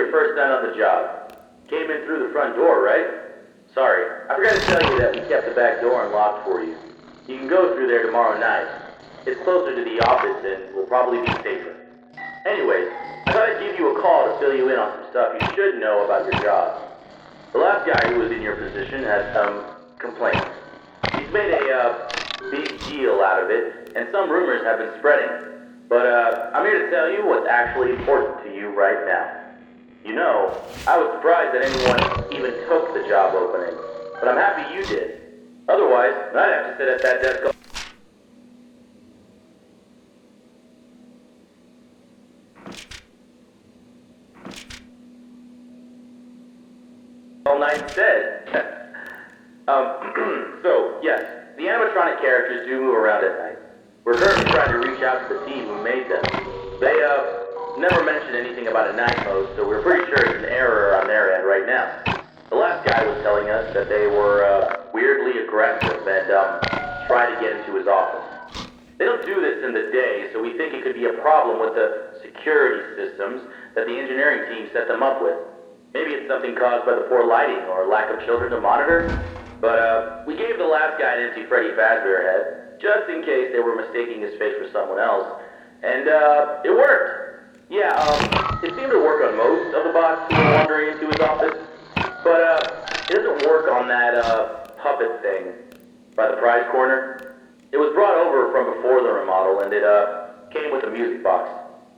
your first night on the job. Came in through the front door, right? Sorry, I forgot to tell you that we kept the back door unlocked for you. You can go through there tomorrow night. It's closer to the office and will probably be safer. Anyways, I thought I'd give you a call to fill you in on some stuff you should know about your job. The last guy who was in your position had some complaints. He's made a big deal out of it, and some rumors have been spreading. But I'm here to tell you what's actually important to you right now. You know, I was surprised that anyone even took the job opening, but I'm happy you did. Otherwise, I'd have to sit at that desk all night instead. So, yes, the animatronic characters do move around at night. We're currently trying to reach out to the team who made them. They, never mentioned anything about a night mode, so we're pretty sure it's an error on their end right now. The last guy was telling us that they were, weirdly aggressive and, tried to get into his office. They don't do this in the day, so we think it could be a problem with the security systems that the engineering team set them up with. Maybe it's something caused by the poor lighting or lack of children to monitor. But, we gave the last guy an empty Freddy Fazbear head, just in case they were mistaking his face for someone else. And, it worked. Yeah, it seemed to work on most of the bots who were wandering into his office. But, it doesn't work on that, puppet thing by the prize corner. It was brought over from before the remodel, and it, came with a music box.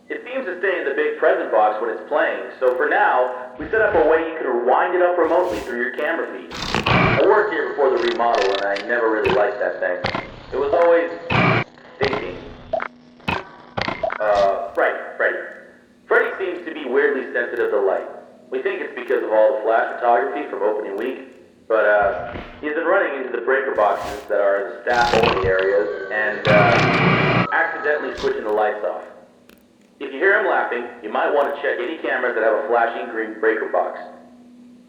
It seems to stay in the big present box when it's playing, so for now, we set up a way you can wind it up remotely through your camera feed. I worked here before the remodel, and I never really liked that thing. It was always thinking. Freddy seems to be weirdly sensitive to light. We think it's because of all the flash photography from opening week, but he's been running into the breaker boxes that are in the staff-only areas and accidentally switching the lights off. If you hear him laughing, you might want to check any cameras that have a flashing green breaker box.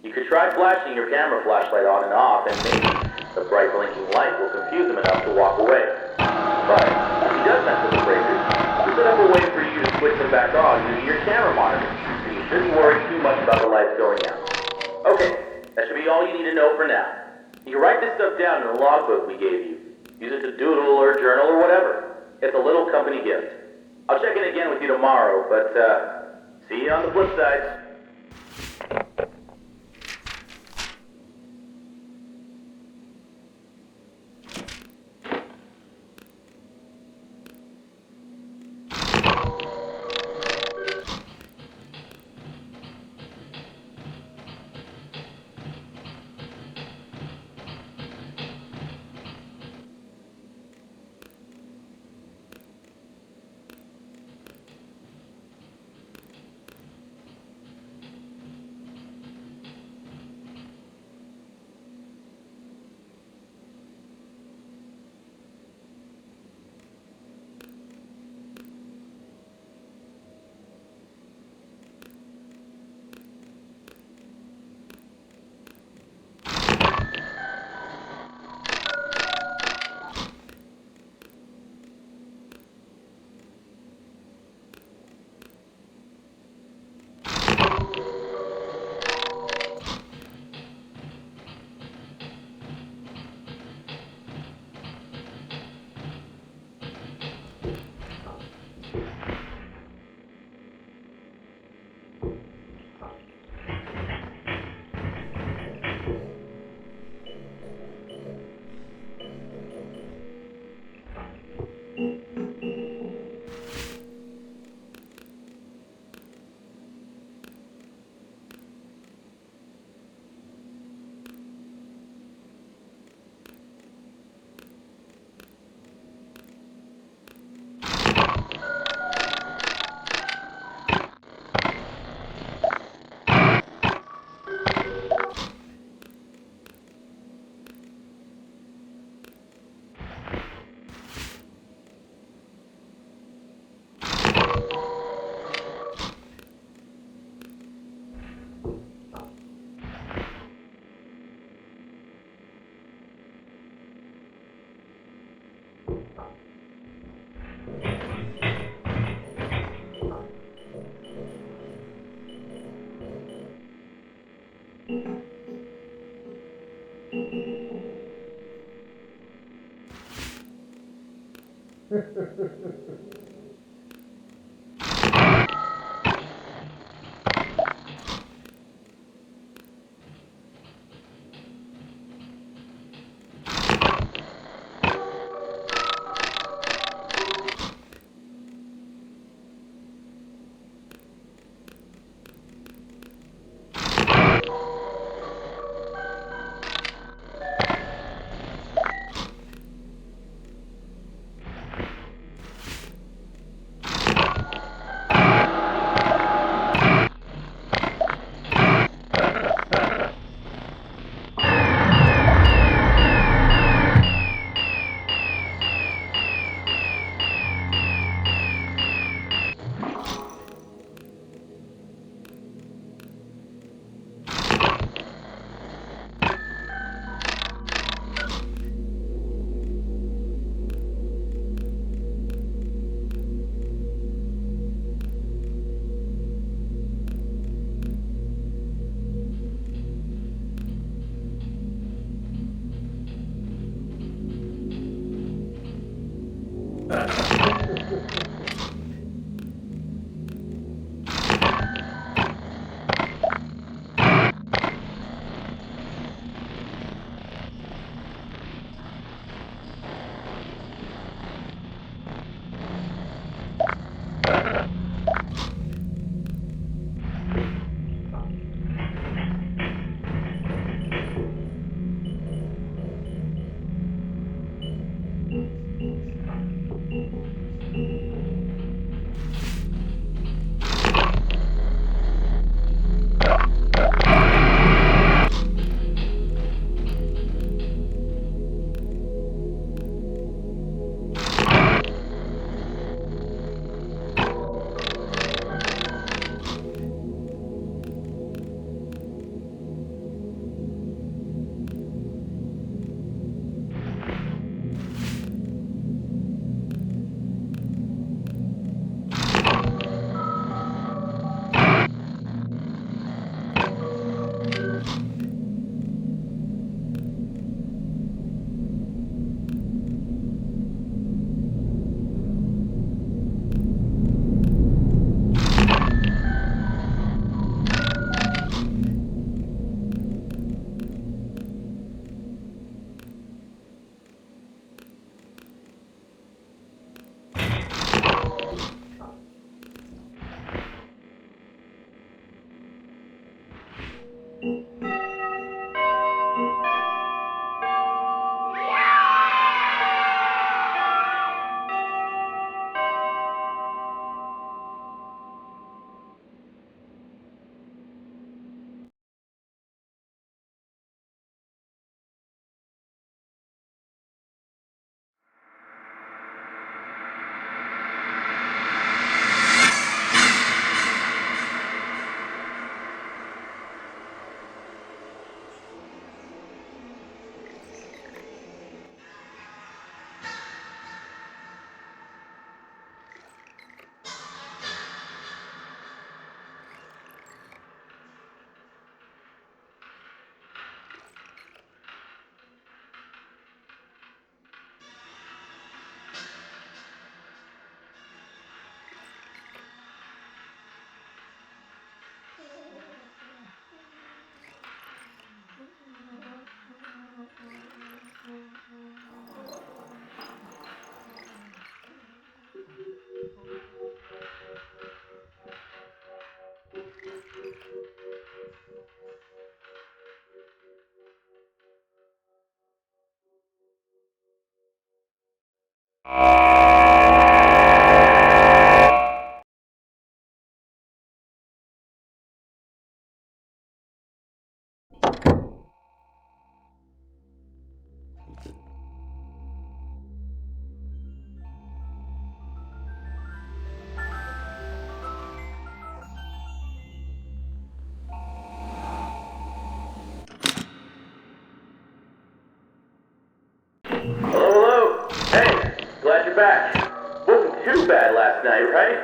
You could try flashing your camera flashlight on and off, and maybe the bright blinking light will confuse him enough to walk away. But if he does mess with the breakers, we set up a way for you to switch them back on using your camera monitor, so you shouldn't worry too much about the lights going out. Okay, that should be all you need to know for now. You can write this stuff down in the logbook we gave you. Use it to doodle or journal or whatever. It's a little company gift. I'll check in again with you tomorrow, but see you on the flip side. too bad last night, right?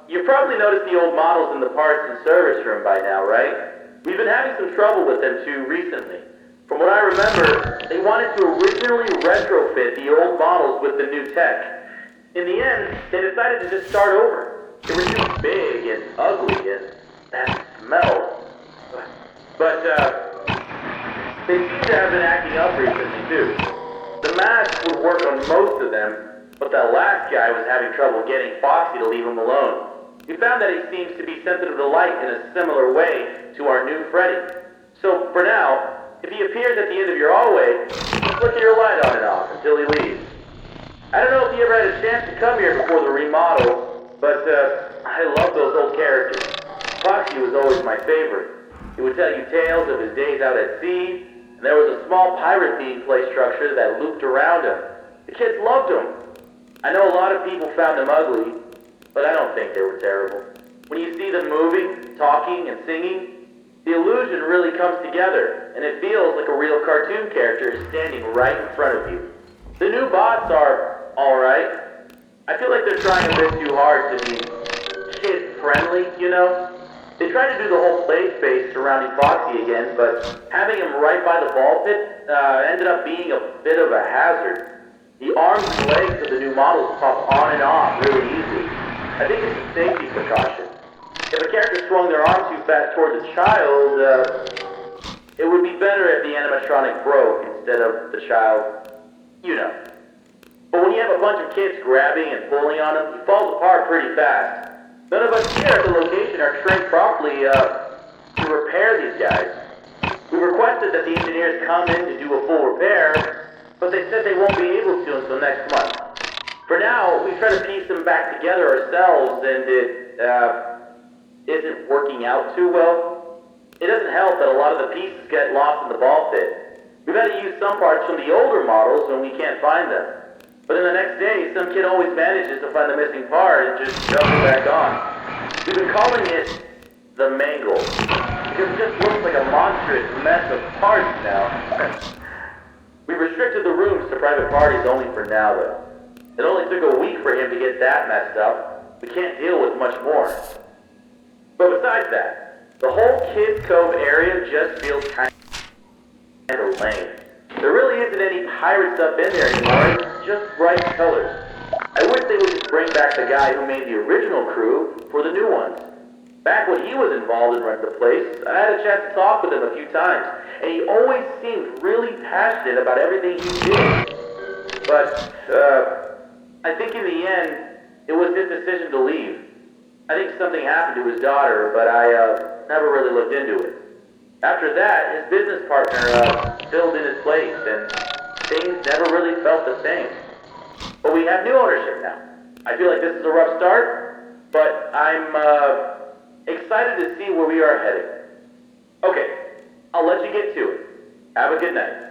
You probably noticed the old models in the parts and service room by now, right? We've been having some trouble with them too recently. From what I remember, they wanted to originally retrofit the old models with the new tech. In the end, they decided to just start over. They were too big and ugly and that smell. But, they seem to have been acting up recently too. The mask would work on most of them, but that last guy was having trouble getting Foxy to leave him alone. We found that he seems to be sensitive to light in a similar way to our new Freddy. So, for now, if he appears at the end of your hallway, just flicker your light on and off until he leaves. I don't know if he ever had a chance to come here before the remodel, but I love those old characters. Foxy was always my favorite. He would tell you tales of his days out at sea, and there was a small pirate-themed play structure that looped around him. The kids loved him. I know a lot of people found them ugly, but I don't think they were terrible. When you see them moving, talking, and singing, the illusion really comes together, and it feels like a real cartoon character is standing right in front of you. The new bots are alright. I feel like they're trying a bit too hard to be kid-friendly, you know? They tried to do the whole play space surrounding Foxy again, but having him right by the ball pit ended up being a bit of a hazard. The arms and legs of the new models pop on and off really easily. I think it's a safety precaution. If a character swung their arm too fast towards a child, it would be better if the animatronic broke instead of the child, you know. But when you have a bunch of kids grabbing and pulling on him, he falls apart pretty fast. None of us here at the location are trained properly to repair these guys. We requested that the engineers come in to do a full repair, but they said they won't be able to until next month. For now, we try to piece them back together ourselves, and it isn't working out too well. It doesn't help that a lot of the pieces get lost in the ball pit. We've had to use some parts from the older models when we can't find them. But then the next day, some kid always manages to find the missing part and just shoves it back on. We've been calling it the Mangle, because it just looks like a monstrous mess of parts now. We restricted the rooms to private parties only for now, though. It only took a week for him to get that messed up. We can't deal with much more. But besides that, the whole Kids Cove area just feels kind of lame. There really isn't any pirate stuff in there anymore, it's just bright colors. I wish they would just bring back the guy who made the original crew for the new ones. Back when he was involved in running the place, I had a chance to talk with him a few times, and he always seemed really passionate about everything he did. But, I think in the end, it was his decision to leave. I think something happened to his daughter, but I never really looked into it. After that, his business partner filled in his place, and things never really felt the same. But we have new ownership now. I feel like this is a rough start, but I'm excited to see where we are heading. Okay, I'll let you get to it. Have a good night.